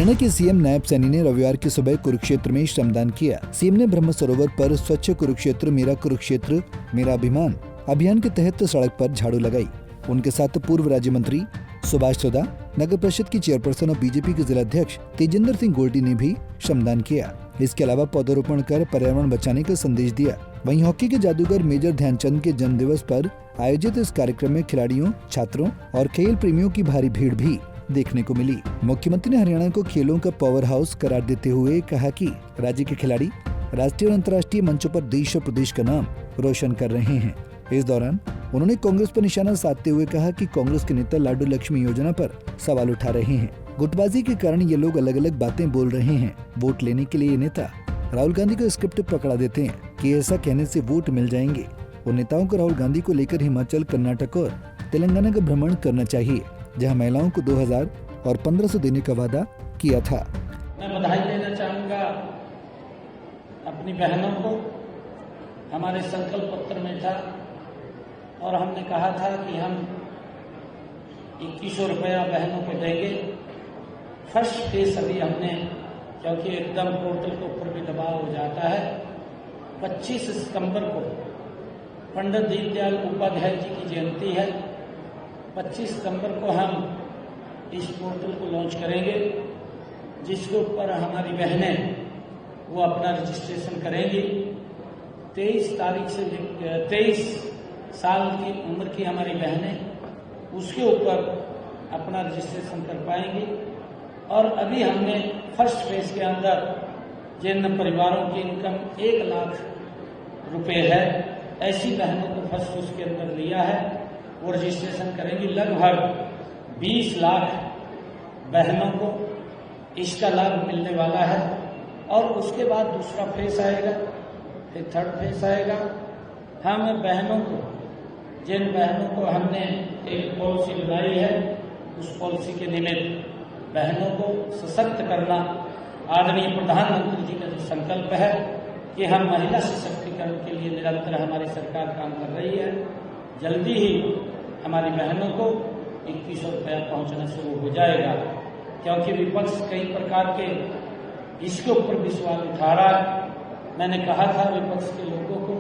हरियाणा के सीएम नायब सैनी ने रविवार की सुबह कुरुक्षेत्र में श्रमदान किया। सीएम ने ब्रह्म सरोवर पर स्वच्छ कुरुक्षेत्र मेरा अभिमान अभियान के तहत सड़क पर झाड़ू लगाई। उनके साथ पूर्व राज्य मंत्री सुभाष चौदा, नगर परिषद की चेयरपर्सन और बीजेपी के जिला अध्यक्ष तेजिंदर सिंह गोल्टी ने भी श्रमदान किया। इसके अलावा पौधरोपण कर पर्यावरण बचाने का संदेश दिया। वहीं हॉकी के जादूगर मेजर ध्यानचंद के जन्म दिवस पर आयोजित इस कार्यक्रम में खिलाड़ियों, छात्रों और खेल प्रेमियों की भारी भीड़ भी देखने को मिली। मुख्यमंत्री ने हरियाणा को खेलों का पावर हाउस करार देते हुए कहा कि राज्य के खिलाड़ी राष्ट्रीय और अंतर्राष्ट्रीय मंचों पर देश और प्रदेश का नाम रोशन कर रहे हैं। इस दौरान उन्होंने कांग्रेस पर निशाना साधते हुए कहा कि कांग्रेस के नेता लाडू लक्ष्मी योजना पर सवाल उठा रहे हैं। गुटबाजी के कारण ये लोग अलग अलग बातें बोल रहे हैं। वोट लेने के लिए ये नेता राहुल गांधी को स्क्रिप्ट पकड़ा देते हैं कि ऐसा कहने से वोट मिल जाएंगे। उन नेताओं को राहुल गांधी को लेकर हिमाचल, कर्नाटक और तेलंगाना का भ्रमण करना चाहिए, जहां महिलाओं को 2000 और 1500 देने का वादा किया था। मैं बधाई देना चाहूँगा अपनी बहनों को। हमारे संकल्प पत्र में था और हमने कहा था कि हम 2100 रुपया बहनों को देंगे। फर्स्ट फेज अभी हमने, क्योंकि एकदम पोर्टल के ऊपर भी दबाव हो जाता है, 25 सितंबर को पंडित दीनदयाल उपाध्याय जी की जयंती है। 25 सितंबर को हम इस पोर्टल को लॉन्च करेंगे, जिसके ऊपर हमारी बहनें वो अपना रजिस्ट्रेशन करेंगी। 23 साल की उम्र की हमारी बहनें उसके ऊपर अपना रजिस्ट्रेशन कर पाएंगी। और अभी हमने फर्स्ट फेज के अंदर जिन परिवारों की इनकम 1 लाख रुपए है, ऐसी बहनों को फर्स्ट फेज के अंदर लिया है। वो रजिस्ट्रेशन करेंगी। लगभग 20 लाख बहनों को इसका लाभ मिलने वाला है। और उसके बाद दूसरा फेज आएगा, फिर थर्ड फेज आएगा। हम बहनों को, जिन बहनों को हमने एक पॉलिसी बनाई है, उस पॉलिसी के निमित्त बहनों को सशक्त करना आदरणीय प्रधानमंत्री जी का जो संकल्प है कि हम महिला सशक्तिकरण के लिए निरंतर हमारी सरकार काम कर रही है। जल्दी ही हमारी बहनों को 2100 रुपया पहुंचना शुरू हो जाएगा, क्योंकि विपक्ष कई प्रकार के इसके ऊपर भी सवाल उठा रहा है। मैंने कहा था विपक्ष के लोगों को,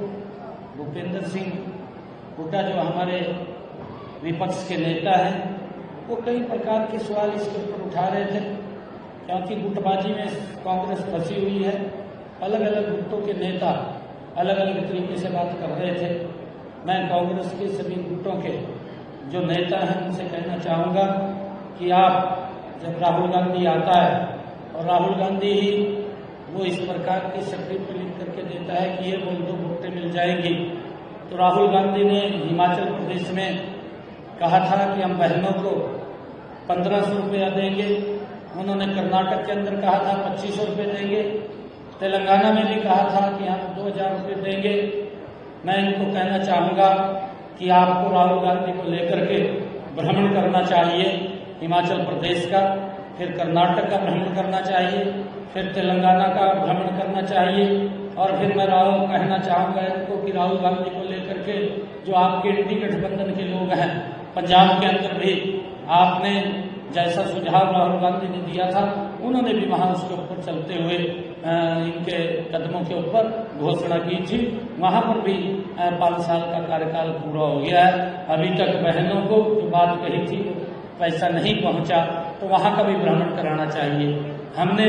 भूपेंद्र सिंह हुड्डा जो हमारे विपक्ष के नेता हैं, वो कई प्रकार के सवाल इसके ऊपर उठा रहे थे, क्योंकि गुटबाजी में कांग्रेस फंसी हुई है। अलग अलग गुटों के नेता अलग अलग तरीके से बात कर रहे थे। मैं कांग्रेस के सभी गुटों के जो नेता हैं उनसे कहना चाहूँगा कि आप, जब राहुल गांधी आता है और राहुल गांधी ही वो इस प्रकार की स्क्रिप्ट लिख करके देता है कि ये बोल दो वोटें मिल जाएंगी, तो राहुल गांधी ने हिमाचल प्रदेश में कहा था कि हम बहनों को 1500 रुपया देंगे। उन्होंने कर्नाटक के अंदर कहा था 2500 रुपये देंगे। तेलंगाना में भी कहा था कि हम 2000 रुपये देंगे। मैं इनको कहना चाहूँगा कि आपको राहुल गांधी को लेकर के भ्रमण करना चाहिए हिमाचल प्रदेश का, फिर कर्नाटक का भ्रमण करना चाहिए, फिर तेलंगाना का भ्रमण करना चाहिए। और फिर मैं कहना चाहूँगा इनको कि राहुल गांधी को लेकर के जो आपके इंडी गठबंधन के लोग हैं, पंजाब के अंदर भी आपने जैसा सुझाव राहुल गांधी ने दिया था, उन्होंने भी वहाँ उसके ऊपर चलते हुए इनके कदमों के ऊपर घोषणा की थी। वहाँ पर भी 5 साल का कार्यकाल पूरा हो गया है। अभी तक बहनों को जो बात कही थी पैसा नहीं पहुँचा, तो वहाँ का भी भ्रमण कराना चाहिए। हमने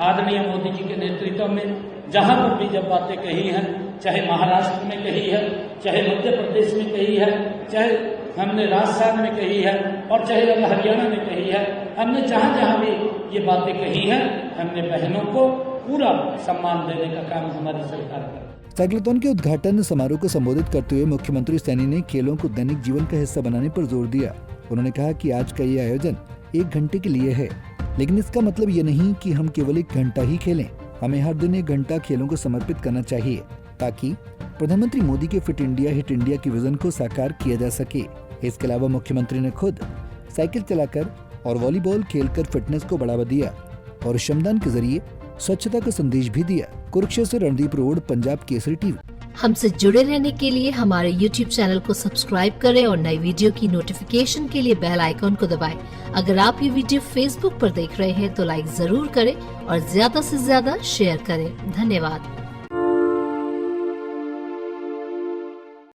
आदरणीय मोदी जी के नेतृत्व में जहाँ पर भी जब बातें कही हैं, चाहे महाराष्ट्र में कही है, चाहे मध्य प्रदेश में कही है, चाहे हमने राजस्थान में कही है, और चाहे हरियाणा में कही है, हमने जहाँ जहाँ भी ये बातें कही हैं, हमने बहनों को पूरा सम्मान देने का काम हमारी सरकार कर। साइक्लोथॉन के उद्घाटन समारोह को संबोधित करते हुए मुख्यमंत्री सैनी ने खेलों को दैनिक जीवन का हिस्सा बनाने पर जोर दिया। उन्होंने कहा कि आज का ये आयोजन 1 घंटे के लिए है, लेकिन इसका मतलब ये नहीं कि हम केवल 1 घंटा ही खेलें। हमें हर दिन 1 घंटा खेलों को समर्पित करना चाहिए, ताकि प्रधानमंत्री मोदी के फिट इंडिया हिट इंडिया की विजन को साकार किया जा सके। इसके अलावा मुख्यमंत्री ने खुद साइकिल चलाकर और वॉलीबॉल खेलकर फिटनेस को बढ़ावा दिया और श्रमदान के जरिए स्वच्छता का संदेश भी दिया। कुरुक्षेत्र से रणदीप रोड, पंजाब केसरी टीवी। हमसे जुड़े रहने के लिए हमारे YouTube चैनल को सब्सक्राइब करें और नई वीडियो की नोटिफिकेशन के लिए बेल आइकॉन को दबाएं। अगर आप ये वीडियो Facebook पर देख रहे हैं तो लाइक जरूर करें और ज्यादा से ज्यादा शेयर करें। धन्यवाद।